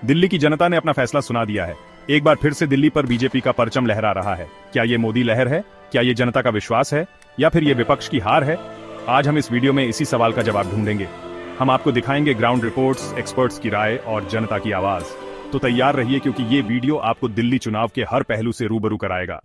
दिल्ली की जनता ने अपना फैसला सुना दिया है। एक बार फिर से दिल्ली पर बीजेपी का परचम लहरा रहा है। क्या ये मोदी लहर है? क्या ये जनता का विश्वास है, या फिर ये विपक्ष की हार है? आज हम इस वीडियो में इसी सवाल का जवाब ढूंढेंगे। हम आपको दिखाएंगे ग्राउंड रिपोर्ट्स, एक्सपर्ट्स की राय और जनता की आवाज। तो तैयार रहिए, क्योंकि ये वीडियो आपको दिल्ली चुनाव के हर पहलू से रूबरू कराएगा।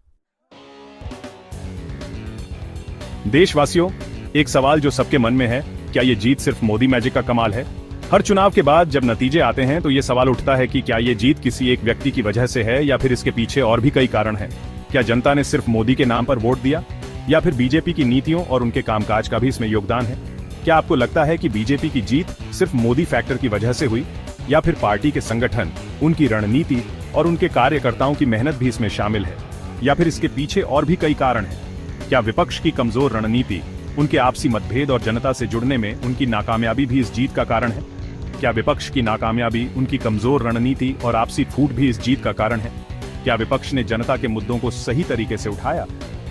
देशवासियों, एक सवाल जो सबके मन में है, क्या ये जीत सिर्फ मोदी मैजिक का कमाल है? हर चुनाव के बाद जब नतीजे आते हैं तो ये सवाल उठता है कि क्या ये जीत किसी एक व्यक्ति की वजह से है, या फिर इसके पीछे और भी कई कारण हैं। क्या जनता ने सिर्फ मोदी के नाम पर वोट दिया, या फिर बीजेपी की नीतियों और उनके कामकाज का भी इसमें योगदान है? क्या आपको लगता है कि बीजेपी की जीत सिर्फ मोदी फैक्टर की वजह से हुई, या फिर पार्टी के संगठन, उनकी रणनीति और उनके कार्यकर्ताओं की मेहनत भी इसमें शामिल है, या फिर इसके पीछे और भी कई कारण हैं? क्या विपक्ष की कमजोर रणनीति, उनके आपसी मतभेद और जनता से जुड़ने में उनकी नाकामयाबी भी इस जीत का कारण है? क्या विपक्ष की नाकामयाबी, उनकी कमजोर रणनीति और आपसी फूट भी इस जीत का कारण है? क्या विपक्ष ने जनता के मुद्दों को सही तरीके से उठाया?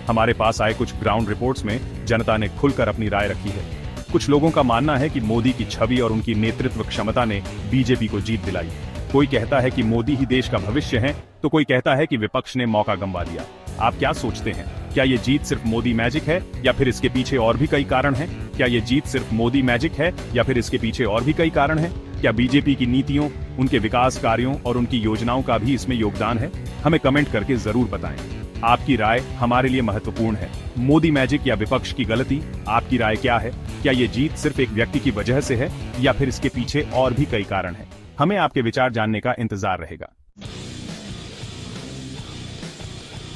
हमारे पास आए कुछ ग्राउंड रिपोर्ट्स में जनता ने खुलकर अपनी राय रखी है। कुछ लोगों का मानना है कि मोदी की छवि और उनकी नेतृत्व क्षमता ने बीजेपी को जीत दिलाई। कोई कहता है कि मोदी ही देश का भविष्य है, तो कोई कहता है कि विपक्ष ने मौका गंवा दिया। आप क्या सोचते हैं? क्या ये जीत सिर्फ मोदी मैजिक है, या फिर इसके पीछे और भी कई कारण हैं? क्या ये जीत सिर्फ मोदी मैजिक है, या फिर इसके पीछे और भी कई कारण हैं? क्या बीजेपी की नीतियों, उनके विकास कार्यों और उनकी योजनाओं का भी इसमें योगदान है? हमें कमेंट करके जरूर बताएं। आपकी राय हमारे लिए महत्वपूर्ण है। मोदी मैजिक या विपक्ष की गलती, आपकी राय क्या है? क्या ये जीत सिर्फ एक व्यक्ति की वजह से है, या फिर इसके पीछे और भी कई कारण हैं? हमें आपके विचार जानने का इंतजार रहेगा।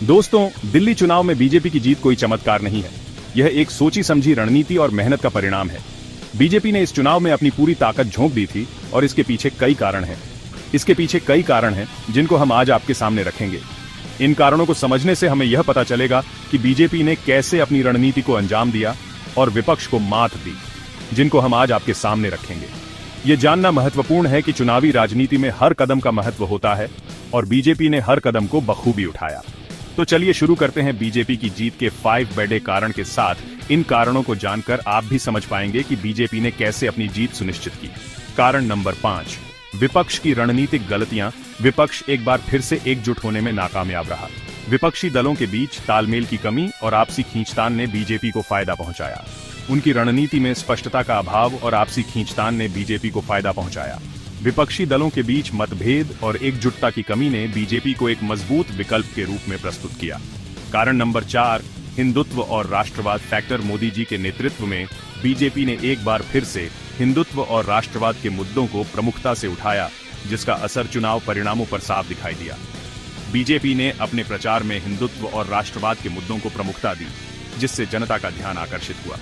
दोस्तों, दिल्ली चुनाव में बीजेपी की जीत कोई चमत्कार नहीं है। यह एक सोची समझी रणनीति और मेहनत का परिणाम है। बीजेपी ने इस चुनाव में अपनी पूरी ताकत झोंक दी थी, और इसके पीछे कई कारण हैं। इसके पीछे कई कारण हैं जिनको हम आज आपके सामने रखेंगे। इन कारणों को समझने से हमें यह पता चलेगा कि बीजेपी ने कैसे अपनी रणनीति को अंजाम दिया और विपक्ष को मात दी, जिनको हम आज आपके सामने रखेंगे। ये जानना महत्वपूर्ण है कि चुनावी राजनीति में हर कदम का महत्व होता है, और बीजेपी ने हर कदम को बखूबी उठाया। तो चलिए शुरू करते हैं बीजेपी की जीत के 5 बड़े कारण के साथ। इन कारणों को जानकर आप भी समझ पाएंगे कि बीजेपी ने कैसे अपनी जीत सुनिश्चित की। कारण नंबर 5, विपक्ष की रणनीतिक गलतियां। विपक्ष एक बार फिर से एकजुट होने में नाकामयाब रहा। विपक्षी दलों के बीच तालमेल की कमी और आपसी खींचतान ने बीजेपी को फायदा पहुंचाया। उनकी रणनीति में स्पष्टता का अभाव और आपसी खींचतान ने बीजेपी को फायदा पहुंचाया। विपक्षी दलों के बीच मतभेद और एकजुटता की कमी ने बीजेपी को एक मजबूत विकल्प के रूप में प्रस्तुत किया। कारण नंबर 4, हिंदुत्व और राष्ट्रवाद फैक्टर। मोदी जी के नेतृत्व में बीजेपी ने एक बार फिर से हिंदुत्व और राष्ट्रवाद के मुद्दों को प्रमुखता से उठाया, जिसका असर चुनाव परिणामों पर साफ दिखाई दिया। बीजेपी ने अपने प्रचार में हिंदुत्व और राष्ट्रवाद के मुद्दों को प्रमुखता दी, जिससे जनता का ध्यान आकर्षित हुआ।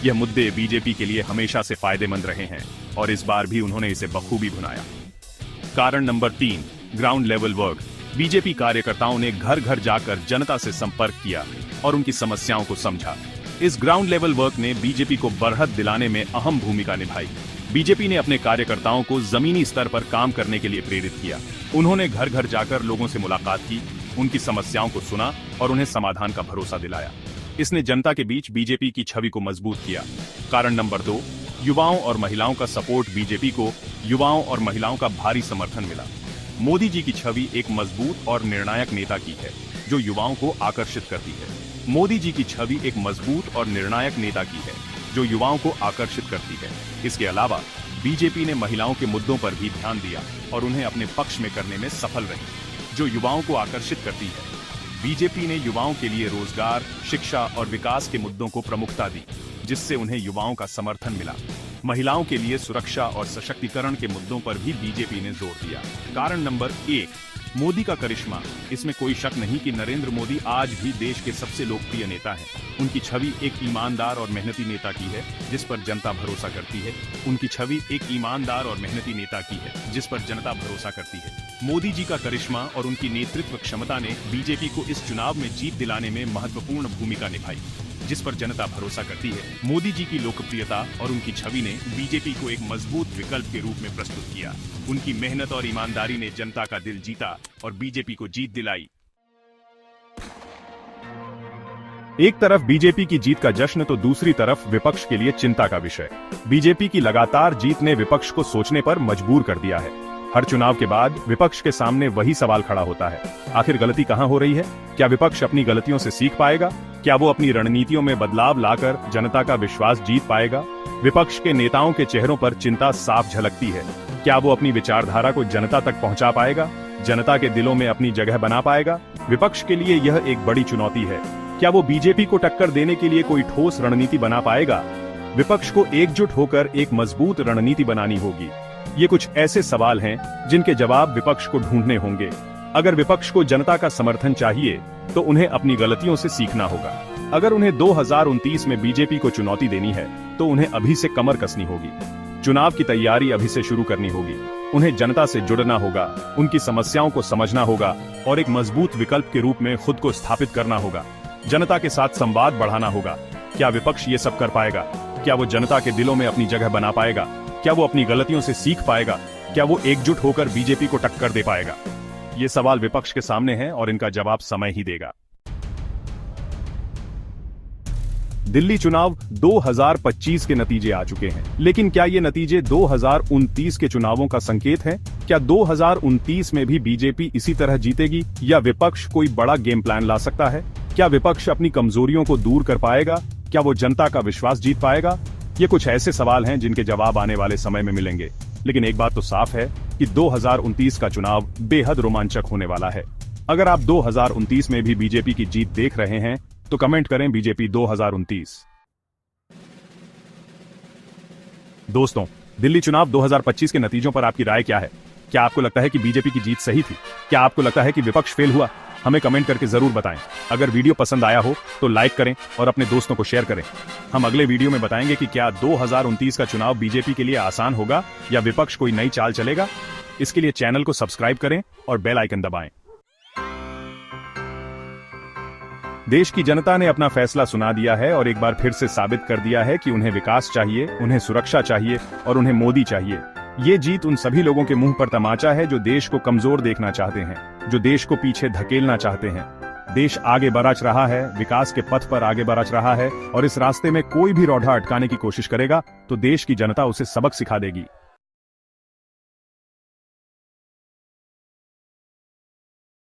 यह मुद्दे बीजेपी के लिए हमेशा से फायदेमंद रहे हैं, और इस बार भी उन्होंने इसे बखूबी भुनाया। कारण number 3, ground level work. BJP कार्यकर्ताओं ने घर घर जाकर जनता से संपर्क किया और उनकी समस्याओं को समझा। इस ग्राउंड लेवल वर्क ने बीजेपी को बढ़त दिलाने में अहम भूमिका निभाई। बीजेपी ने अपने कार्यकर्ताओं को जमीनी स्तर पर काम करने के लिए प्रेरित किया। उन्होंने घर घर जाकर लोगों से मुलाकात की, उनकी समस्याओं को सुना और उन्हें समाधान का भरोसा दिलाया। इसने जनता के बीच बीजेपी की छवि को मजबूत किया। कारण नंबर 2, युवाओं और महिलाओं का सपोर्ट। बीजेपी को युवाओं और महिलाओं का भारी समर्थन मिला। मोदी जी की छवि एक मजबूत और निर्णायक नेता की है, जो युवाओं को आकर्षित करती है। मोदी जी की छवि एक मजबूत और निर्णायक नेता की है, जो युवाओं को आकर्षित करती है। इसके अलावा बीजेपी ने महिलाओं के मुद्दों पर भी ध्यान दिया और उन्हें अपने पक्ष में करने में सफल रही, जो युवाओं को आकर्षित करती है। बीजेपी ने युवाओं के लिए रोजगार, शिक्षा और विकास के मुद्दों को प्रमुखता दी, जिससे उन्हें युवाओं का समर्थन मिला। महिलाओं के लिए सुरक्षा और सशक्तिकरण के मुद्दों पर भी बीजेपी ने जोर दिया। कारण नंबर 1, मोदी का करिश्मा। इसमें कोई शक नहीं कि नरेंद्र मोदी आज भी देश के सबसे लोकप्रिय नेता हैं। उनकी छवि एक ईमानदार और मेहनती नेता की है, जिस पर जनता भरोसा करती है। उनकी छवि एक ईमानदार और मेहनती नेता की है, जिस पर जनता भरोसा करती है। मोदी जी का करिश्मा और उनकी नेतृत्व क्षमता ने बीजेपी को इस चुनाव में जीत दिलाने में महत्वपूर्ण भूमिका निभाई, जिस पर जनता भरोसा करती है। मोदी जी की लोकप्रियता और उनकी छवि ने बीजेपी को एक मजबूत विकल्प के रूप में प्रस्तुत किया। उनकी मेहनत और ईमानदारी ने जनता का दिल जीता और बीजेपी को जीत दिलाई। एक तरफ बीजेपी की जीत का जश्न तो दूसरी तरफ विपक्ष के लिए चिंता का विषय। बीजेपी की लगातार जीत ने विपक्ष को सोचने पर मजबूर कर दिया है। हर चुनाव के बाद विपक्ष के सामने वही सवाल खड़ा होता है, आखिर गलती कहां हो रही है? क्या विपक्ष अपनी गलतियों से सीख पाएगा? क्या वो अपनी रणनीतियों में बदलाव लाकर जनता का विश्वास जीत पाएगा? विपक्ष के नेताओं के चेहरों पर चिंता साफ झलकती है। क्या वो अपनी विचारधारा को जनता तक पहुंचा पाएगा? जनता के दिलों में अपनी जगह बना पाएगा? विपक्ष के लिए यह एक बड़ी चुनौती है। क्या वो बीजेपी को टक्कर देने के लिए कोई ठोस रणनीति बना पाएगा? विपक्ष को एकजुट होकर एक मजबूत रणनीति बनानी होगी। ये कुछ ऐसे सवाल हैं जिनके जवाब विपक्ष को ढूंढने होंगे। अगर विपक्ष को जनता का समर्थन चाहिए तो उन्हें अपनी गलतियों से सीखना होगा। अगर उन्हें 2029 में बीजेपी को चुनौती देनी है तो उन्हें अभी से कमर कसनी होगी। चुनाव की तैयारी अभी से शुरू करनी होगी। उन्हें जनता से जुड़ना होगा, उनकी समस्याओं को समझना होगा और एक मजबूत विकल्प के रूप में खुद को स्थापित करना होगा। जनता के साथ संवाद बढ़ाना होगा। क्या विपक्ष ये सब कर पाएगा? क्या वो जनता के दिलों में अपनी जगह बना पाएगा? क्या वो अपनी गलतियों से सीख पाएगा? क्या वो एकजुट होकर बीजेपी को टक्कर दे पाएगा? ये सवाल विपक्ष के सामने हैं और इनका जवाब समय ही देगा। दिल्ली चुनाव 2025 के नतीजे आ चुके हैं, लेकिन क्या ये नतीजे 2029 के चुनावों का संकेत है? क्या 2029 में भी बीजेपी इसी तरह जीतेगी या विपक्ष कोई बड़ा गेम प्लान ला सकता है? क्या विपक्ष अपनी कमजोरियों को दूर कर पाएगा? क्या वो जनता का विश्वास जीत पाएगा? ये कुछ ऐसे सवाल हैं जिनके जवाब आने वाले समय में मिलेंगे। लेकिन एक बात तो साफ है कि 2029 का चुनाव बेहद रोमांचक होने वाला है। अगर आप 2029 में भी बीजेपी की जीत देख रहे हैं तो कमेंट करें बीजेपी 2029। दोस्तों, दिल्ली चुनाव 2025 के नतीजों पर आपकी राय क्या है? क्या आपको लगता है कि बीजेपी की जीत सही थी? क्या आपको लगता है कि विपक्ष फेल हुआ? हमें कमेंट करके जरूर बताएं। अगर वीडियो पसंद आया हो तो लाइक करें और अपने दोस्तों को शेयर करें। हम अगले वीडियो में बताएंगे कि क्या 2029 का चुनाव बीजेपी के लिए आसान होगा या विपक्ष कोई नई चाल चलेगा। इसके लिए चैनल को सब्सक्राइब करें और बेल आइकन दबाएं। देश की जनता ने अपना फैसला सुना दिया है और एक बार फिर से साबित कर दिया है कि उन्हें विकास चाहिए, उन्हें सुरक्षा चाहिए और उन्हें मोदी चाहिए। ये जीत उन सभी लोगों के मुंह पर तमाचा है जो देश को कमजोर देखना चाहते हैं, जो देश को पीछे धकेलना चाहते हैं। देश आगे बढ़ रहा है, विकास के पथ पर आगे बढ़ रहा है और इस रास्ते में कोई भी रौंदा अटकाने की कोशिश करेगा तो देश की जनता उसे सबक सिखा देगी।